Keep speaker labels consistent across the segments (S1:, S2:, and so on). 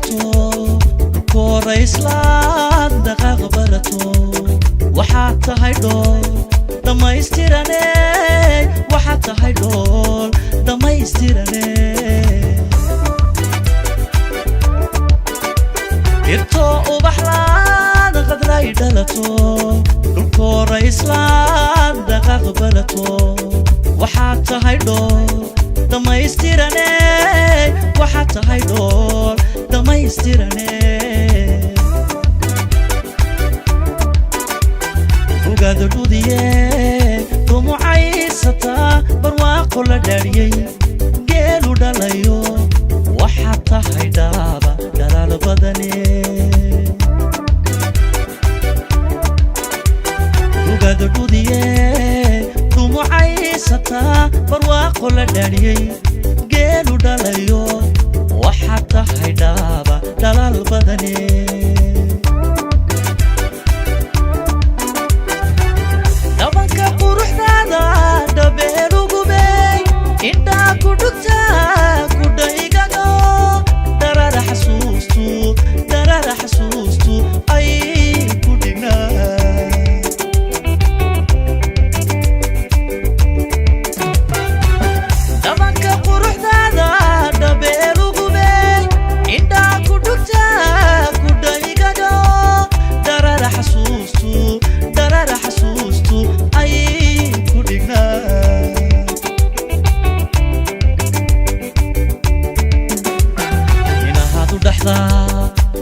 S1: dhalato koora islaam dhaqaaq barato waxaad tahay dhool dhammaystirane waxaad tahay dhool dhammaystirane irto ubaxlaan qadray dhalato koora islaam dhaqaaq barato waxaad tahay dhool dhammaystirane waxaad tahay dhool dhammaystirane ogaada dhudiye dumucaysata barwaaqo la dhaariyey geelu dhalayo waxaad tahay dhaaba dhalaal badane ogaada dhudiye dumucaysata barwaaqo la dhaariyey geelu dhalayo waxaad tahay dhaaba dhalaal badane dhabanka quruxdaada dhabeelugubey indhaa ku dhugta ku dhaygago darara xasuustu ay ku dhignaa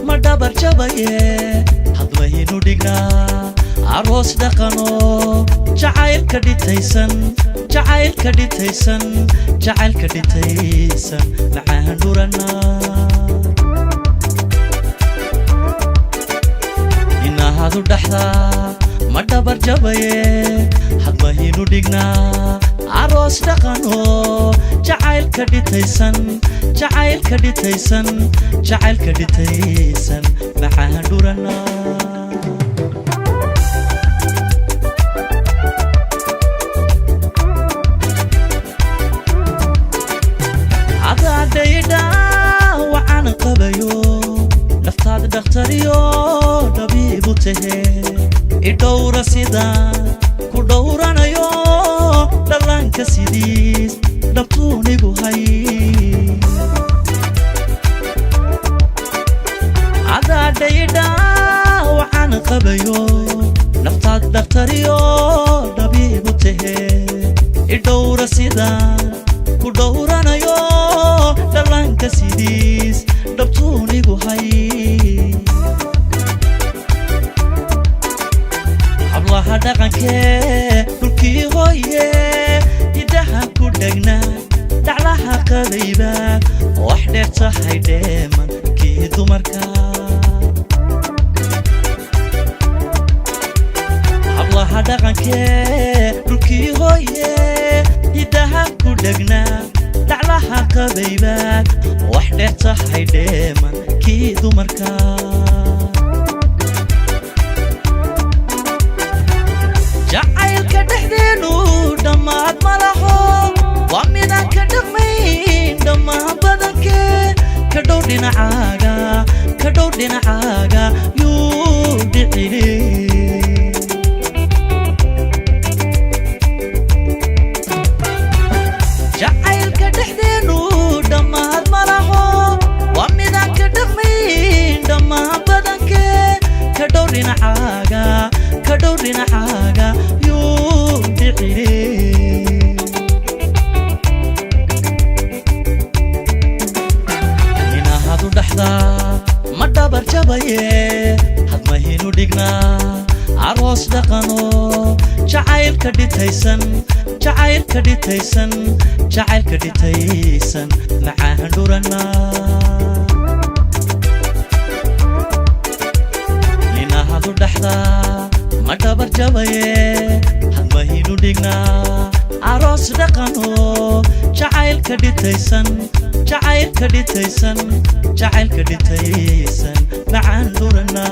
S1: ma dhabar jabaye hadwaynu dhignaa aroos dhaqano jacaylka dhitaysan macaan dhurana inaahadu dhaxdaa ma dhabar jabaye hadwaynu dhignaa aroos dhaqano jacaylka dhitaysan macaan dhurana cadaadhaydha waxaan qabayo naftaada dhakhtariyo dhabiibu tahe idhowra sidaan ku dhowranayo dhallaanka sidiis dhabtuunigu hay cadaadhaydha waxaan qabayo naftaad dhakhtariyo dhabiibu tahe idhowra sidaan ku dhowranayo dhallaanka sidiis dhabtuunigu hay hablaha dhaqankee dhulkii hooye idaha ku dhegna dhaclaha qabayba wax dheer tahay dheeman kii dumarka hablaha dhaqankee dhulkii hooye idaha ku dhegna dhaclaha qabayba wax dheer tahay dheeman kii dumarka jacaylka dhexdeenu dhammaad ma laho waa midaan ka dhaqmayn dhammaan badankee ka dhow dhinacaaga yuu dhicine jacaylka dhexdeenu dhammaad ma laho waa midaan ka dhaqmayn dhammaan badankee ka dhow dhinacaaga yuu dhicine inaahadu dhaxdaa ma dhabar jabaye hadmahinu dhignaa aroos dhaqano jacaylka dhitaysan macaan dhurana inaahadu dhaxdaa ma dhabar jabaye hadmahinu dhignaa aroos dhaqano jacaylka dhitaysan macaan dhurana